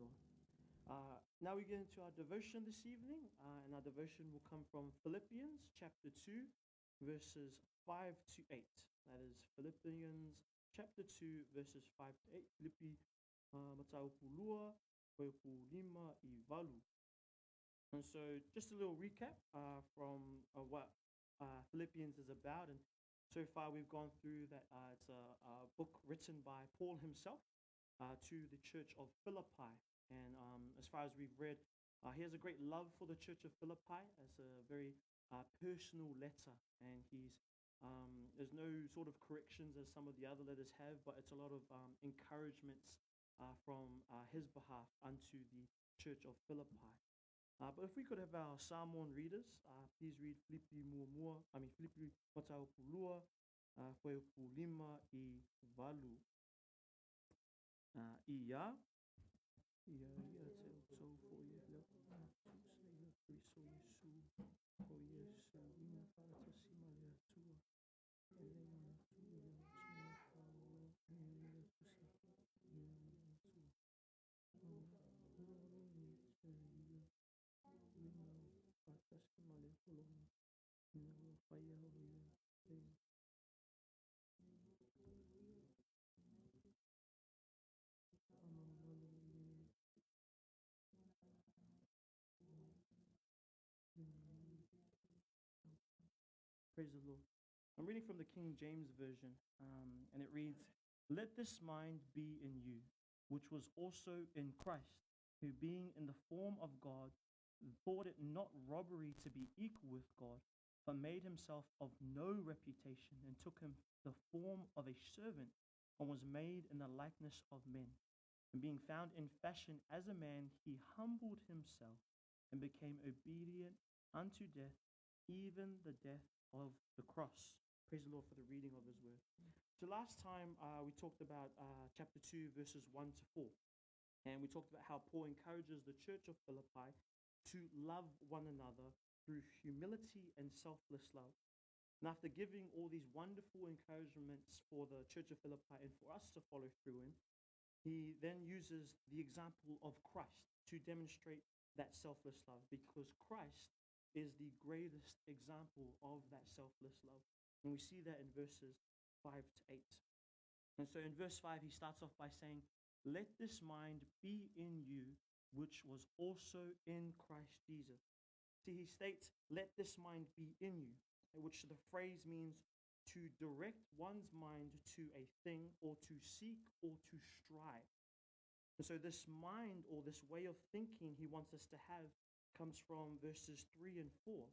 Lord. Now we get into our devotion this evening, and our devotion will come from Philippians chapter 2, verses 5 to 8. That is Philippians chapter 2, verses 5 to 8. Filipi matau lima I valu. And so just a little recap from what Philippians is about. And so far we've gone through that it's a book written by Paul himself to the church of Philippi. And as far as we've read, he has a great love for the church of Philippi as a very personal letter. And there's no sort of corrections as some of the other letters have, but it's a lot of encouragements from his behalf unto the church of Philippi. But if we could have our Samoan readers, please read Filipi Matau lima I valu. Ia te tau fo ia leo tu se ia Kristo Yesu ko Yesu ina whaatasi malia tua e leina tu ia tua kau e leina tu se ia tua ina whaatasi malia kolonga ina whaia o ia leina. Praise the Lord. I'm reading from the King James Version, and it reads, "Let this mind be in you, which was also in Christ, who being in the form of God, thought it not robbery to be equal with God, but made himself of no reputation, and took him the form of a servant, and was made in the likeness of men. And being found in fashion as a man, he humbled himself, and became obedient unto death, even the death of the cross." Praise the Lord for the reading of his word. So last time we talked about chapter 2, verses 1 to 4. And we talked about how Paul encourages the church of Philippi to love one another through humility and selfless love. And after giving all these wonderful encouragements for the church of Philippi and for us to follow through in, he then uses the example of Christ to demonstrate that selfless love, because Christ is the greatest example of that selfless love. And we see that in verses 5 to 8. And so in verse 5, he starts off by saying, "Let this mind be in you, which was also in Christ Jesus." See, he states, "Let this mind be in you," which the phrase means to direct one's mind to a thing, or to seek, or to strive. And so this mind, or this way of thinking he wants us to have, comes from verses 3 and 4.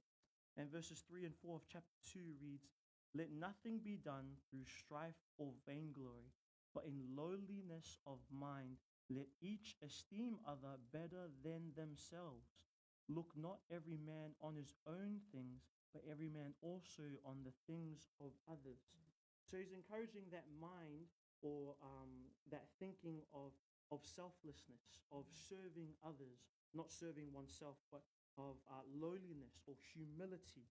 And verses 3 and 4 of chapter 2 reads, "Let nothing be done through strife or vainglory, but in lowliness of mind, let each esteem other better than themselves. Look not every man on his own things, but every man also on the things of others." So he's encouraging that mind, or that thinking of selflessness, of serving others, not serving oneself, but of lowliness or humility.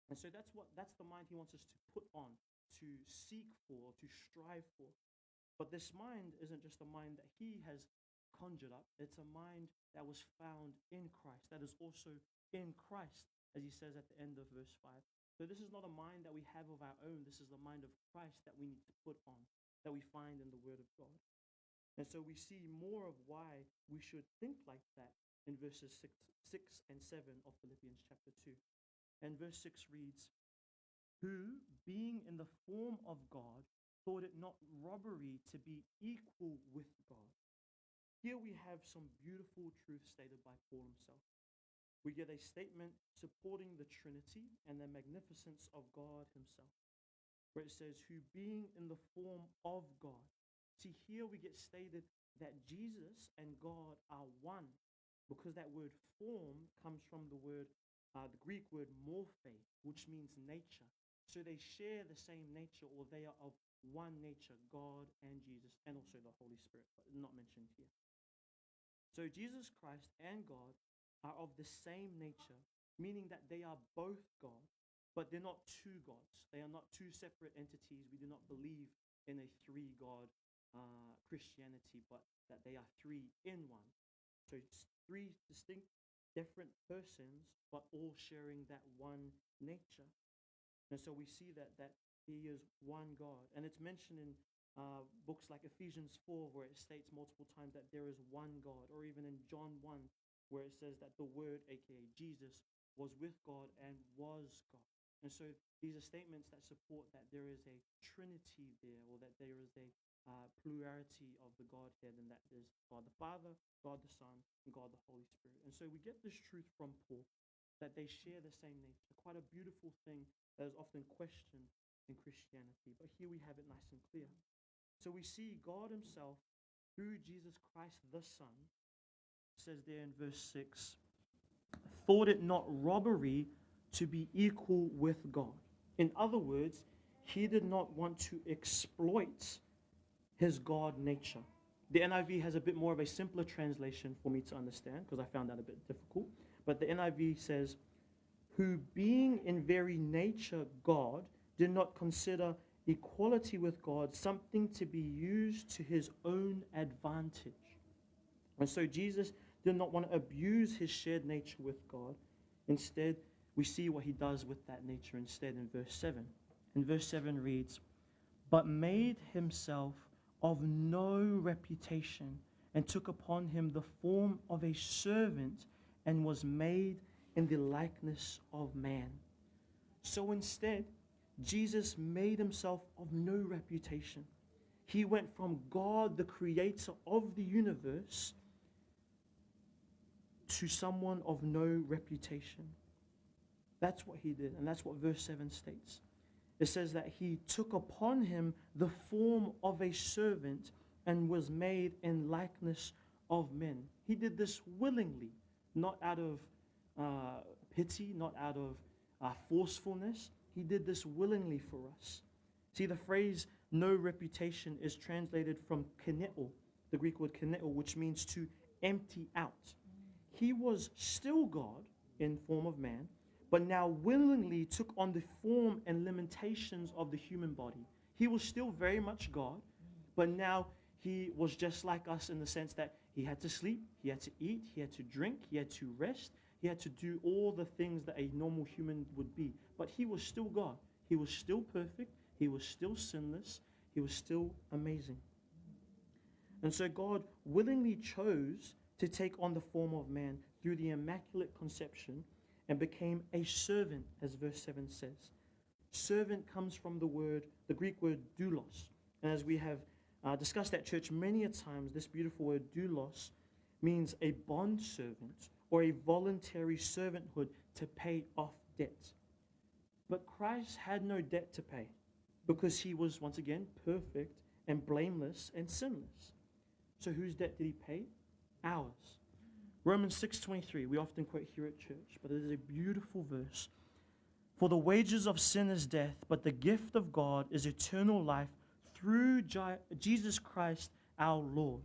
And so that's the mind he wants us to put on, to seek for, to strive for. But this mind isn't just a mind that he has conjured up. It's a mind that was found in Christ, that is also in Christ, as he says at the end of verse 5. So this is not a mind that we have of our own. This is the mind of Christ that we need to put on, that we find in the Word of God. And so we see more of why we should think like that in verses 6 and 7 of Philippians chapter 2. And verse 6 reads, "Who, being in the form of God, thought it not robbery to be equal with God." Here we have some beautiful truths stated by Paul himself. We get a statement supporting the Trinity and the magnificence of God himself, where it says, "Who, being in the form of God." See, here we get stated that Jesus and God are one, because that word form comes from the Greek word morphe, which means nature. So they share the same nature, or they are of one nature, God and Jesus, and also the Holy Spirit, but not mentioned here. So Jesus Christ and God are of the same nature, meaning that they are both God, but they're not two gods. They are not two separate entities. We do not believe in a three-God Christianity, but that they are three in one. So it's three distinct, different persons, but all sharing that one nature. And so we see that he is one God. And it's mentioned in books like Ephesians 4, where it states multiple times that there is one God, or even in John 1, where it says that the Word, aka Jesus, was with God and was God. And so these are statements that support that there is a trinity there, or that there is a plurality of the Godhead, and that there's God the Father, God the Son, and God the Holy Spirit. And so we get this truth from Paul, that they share the same nature. Quite a beautiful thing that is often questioned in Christianity. But here we have it nice and clear. So we see God himself, through Jesus Christ the Son, says there in verse 6, thought it not robbery to be equal with God. In other words, he did not want to exploit his God nature. The NIV has a bit more of a simpler translation for me to understand, because I found that a bit difficult. But the NIV says, who being in very nature God, did not consider equality with God something to be used to his own advantage. And so Jesus did not want to abuse his shared nature with God. Instead, we see what he does with that nature instead in verse 7. And verse 7 reads, but made himself of no reputation, and took upon him the form of a servant, and was made in the likeness of man. So instead, Jesus made himself of no reputation. He went from God, the creator of the universe, to someone of no reputation. That's what he did, and that's what verse 7 states. It says that he took upon him the form of a servant and was made in likeness of men. He did this willingly, not out of pity, not out of forcefulness. He did this willingly for us. See, the phrase no reputation is translated from kineo, the Greek word kineo, which means to empty out. He was still God in form of man, but now willingly took on the form and limitations of the human body. He was still very much God, but now he was just like us in the sense that he had to sleep, he had to eat, he had to drink, he had to rest, he had to do all the things that a normal human would be. But he was still God. He was still perfect. He was still sinless. He was still amazing. And so God willingly chose to take on the form of man through the immaculate conception and became a servant, as verse 7 says. Servant comes from the Greek word doulos. And as we have discussed at church many a times, this beautiful word doulos means a bond servant or a voluntary servanthood to pay off debt. But Christ had no debt to pay because he was, once again, perfect and blameless and sinless. So whose debt did he pay? Ours. Romans 6:23, we often quote here at church, but it is a beautiful verse. For the wages of sin is death, but the gift of God is eternal life through Jesus Christ our Lord.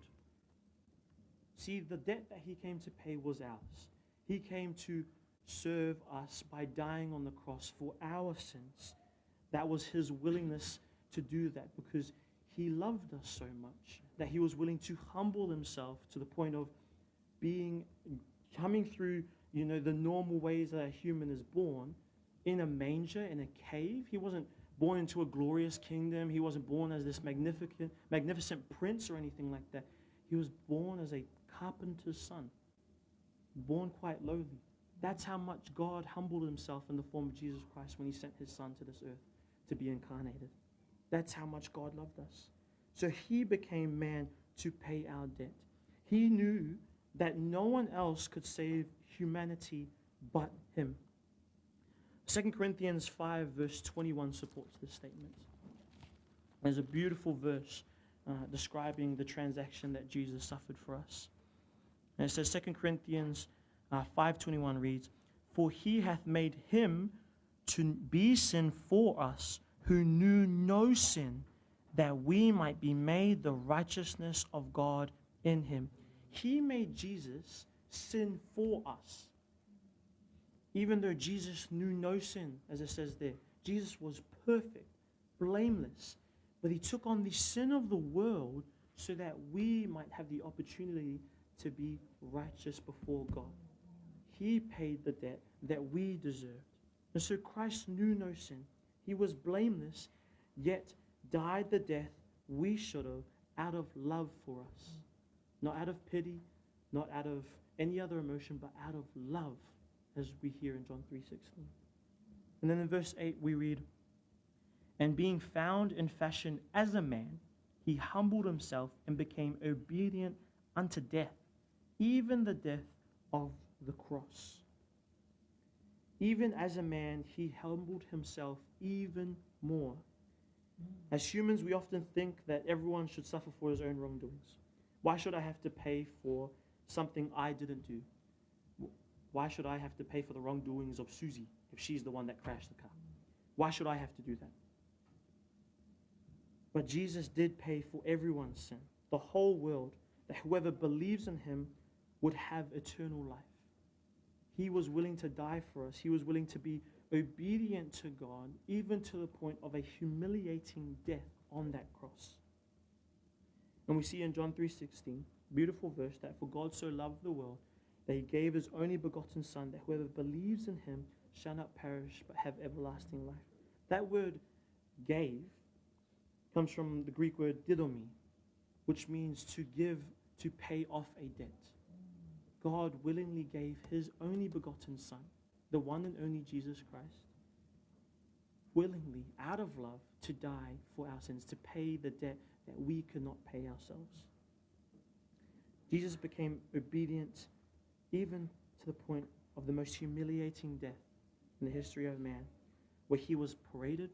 See, the debt that he came to pay was ours. He came to serve us by dying on the cross for our sins. That was his willingness to do that because he loved us so much that he was willing to humble himself to the point of coming through, the normal ways that a human is born, in a manger, in a cave. He wasn't born into a glorious kingdom. He wasn't born as this magnificent prince or anything like that. He was born as a carpenter's son, born quite lowly. That's how much God humbled himself in the form of Jesus Christ when he sent his son to this earth to be incarnated. That's how much God loved us. So he became man to pay our debt. He knew that no one else could save humanity but him. 2 Corinthians 5 verse 21 supports this statement. There's a beautiful verse describing the transaction that Jesus suffered for us. And it says 2 Corinthians 5:21 reads, for he hath made him to be sin for us who knew no sin, that we might be made the righteousness of God in him. He made Jesus sin for us. Even though Jesus knew no sin, as it says there, Jesus was perfect, blameless, but he took on the sin of the world so that we might have the opportunity to be righteous before God. He paid the debt that we deserved. And so Christ knew no sin. He was blameless, yet died the death we should have out of love for us. Not out of pity, not out of any other emotion, but out of love, as we hear in John 3:16. And then in verse 8 we read, "And being found in fashion as a man, he humbled himself and became obedient unto death, even the death of the cross." Even as a man, he humbled himself even more. As humans, we often think that everyone should suffer for his own wrongdoings. Why should I have to pay for something I didn't do? Why should I have to pay for the wrongdoings of Susie if she's the one that crashed the car? Why should I have to do that? But Jesus did pay for everyone's sin, the whole world, that whoever believes in him would have eternal life. He was willing to die for us. He was willing to be obedient to God, even to the point of a humiliating death on that cross. And we see in John 3:16, beautiful verse, that for God so loved the world that he gave his only begotten Son, that whoever believes in him shall not perish but have everlasting life. That word gave comes from the Greek word didomi, which means to give, to pay off a debt. God willingly gave his only begotten Son, the one and only Jesus Christ, willingly, out of love, to die for our sins, to pay the debt that we could not pay ourselves. Jesus became obedient even to the point of the most humiliating death in the history of man, where he was paraded,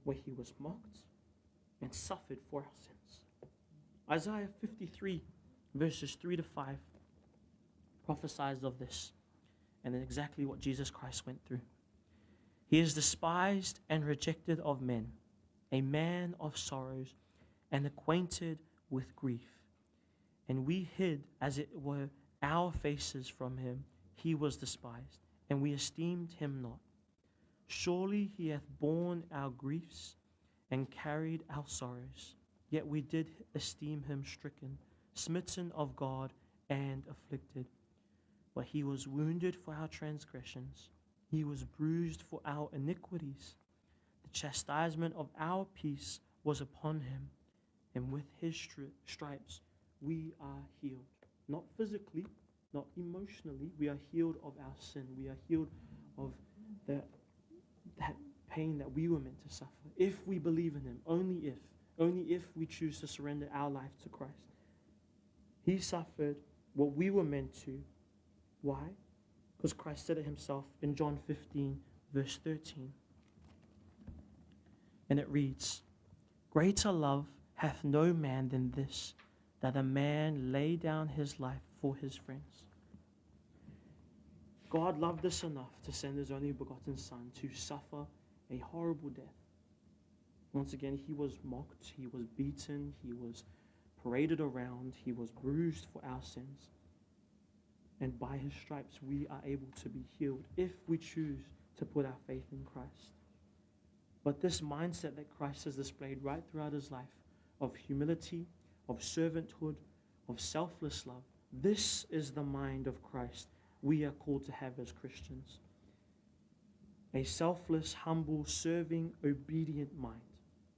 where he was mocked, and suffered for our sins. Isaiah 53, verses 3-5, prophesies of this, and exactly what Jesus Christ went through. "He is despised and rejected of men, a man of sorrows and acquainted with grief. And we hid, as it were, our faces from him. He was despised, and we esteemed him not. Surely he hath borne our griefs and carried our sorrows. Yet we did esteem him stricken, smitten of God, and afflicted. But he was wounded for our transgressions. He was bruised for our iniquities. The chastisement of our peace was upon him, and with his stripes we are healed." Not physically, not emotionally. We are healed of our sin. We are healed of that pain that we were meant to suffer. If we believe in him, only if we choose to surrender our life to Christ. He suffered what we were meant to. Why? Because Christ said it himself in John 15, verse 13. And it reads, "Greater love hath no man than this, that a man lay down his life for his friends." God loved us enough to send his only begotten Son to suffer a horrible death. Once again, he was mocked, he was beaten, he was paraded around, he was bruised for our sins. And by his stripes, we are able to be healed if we choose to put our faith in Christ. But this mindset that Christ has displayed right throughout his life of humility, of servanthood, of selfless love, this is the mind of Christ we are called to have as Christians. A selfless, humble, serving, obedient mind.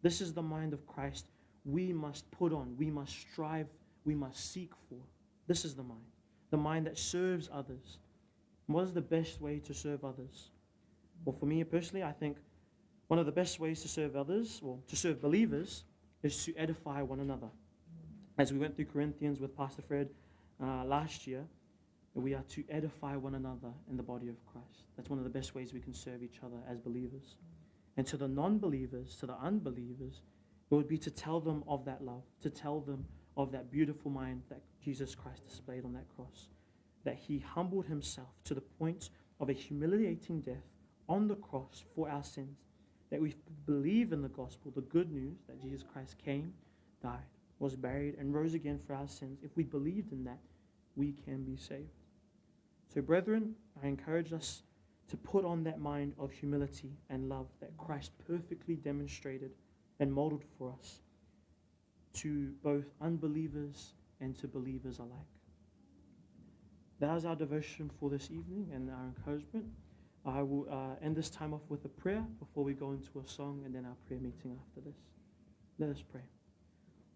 This is the mind of Christ we must put on, we must strive, we must seek for. This is the mind that serves others. What is the best way to serve others? Well, for me personally, I think one of the best ways to serve others, or to serve believers, is to edify one another. As we went through Corinthians with Pastor Fred last year, we are to edify one another in the body of Christ. That's one of the best ways we can serve each other as believers. And to the non-believers, to the unbelievers, it would be to tell them of that love, to tell them of that beautiful mind that Jesus Christ displayed on that cross, that he humbled himself to the point of a humiliating death on the cross for our sins, that we believe in the gospel, the good news that Jesus Christ came, died, was buried, and rose again for our sins. If we believed in that, we can be saved. So, brethren, I encourage us to put on that mind of humility and love that Christ perfectly demonstrated and modeled for us, to both unbelievers and to believers alike. That is our devotion for this evening and our encouragement. I will end this time off with a prayer before we go into a song and then our prayer meeting after this. Let us pray.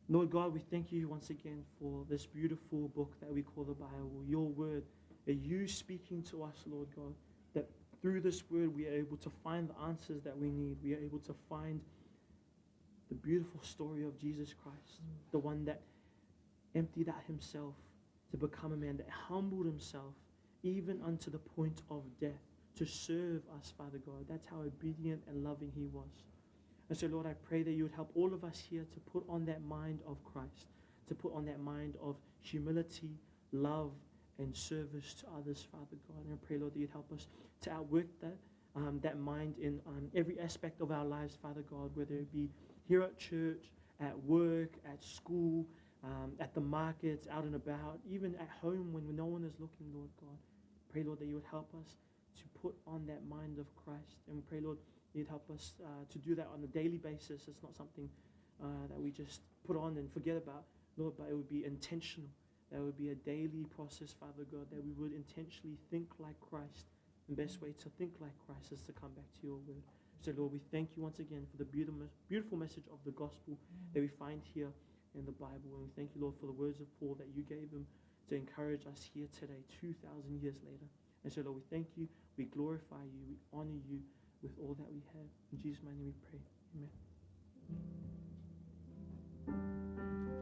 Lord God, we thank you once again for this beautiful book that we call the Bible, your word, that you speaking to us, Lord God, that through this word we are able to find the answers that we need. We are able to find the beautiful story of Jesus Christ, the one that emptied out himself to become a man, that humbled himself even unto the point of death to serve us, Father God. That's how obedient and loving he was. And so, Lord, I pray that you would help all of us here to put on that mind of Christ, to put on that mind of humility, love, and service to others, Father God. And I pray, Lord, that you'd help us to outwork that mind in every aspect of our lives, Father God, whether it be here at church, at work, at school, at the markets, out and about, even at home when no one is looking, Lord God. Pray, Lord, that you would help us to put on that mind of Christ. And we pray, Lord, you'd help us to do that on a daily basis. It's not something that we just put on and forget about, Lord, but it would be intentional. That would be a daily process, Father God, that we would intentionally think like Christ. The best way to think like Christ is to come back to your word. So, Lord, we thank you once again for the beautiful message of the gospel that we find here in the Bible. And we thank you, Lord, for the words of Paul that you gave him to encourage us here today, 2,000 years later. And so, Lord, we thank you, we glorify you, we honor you with all that we have. In Jesus' name we pray. Amen.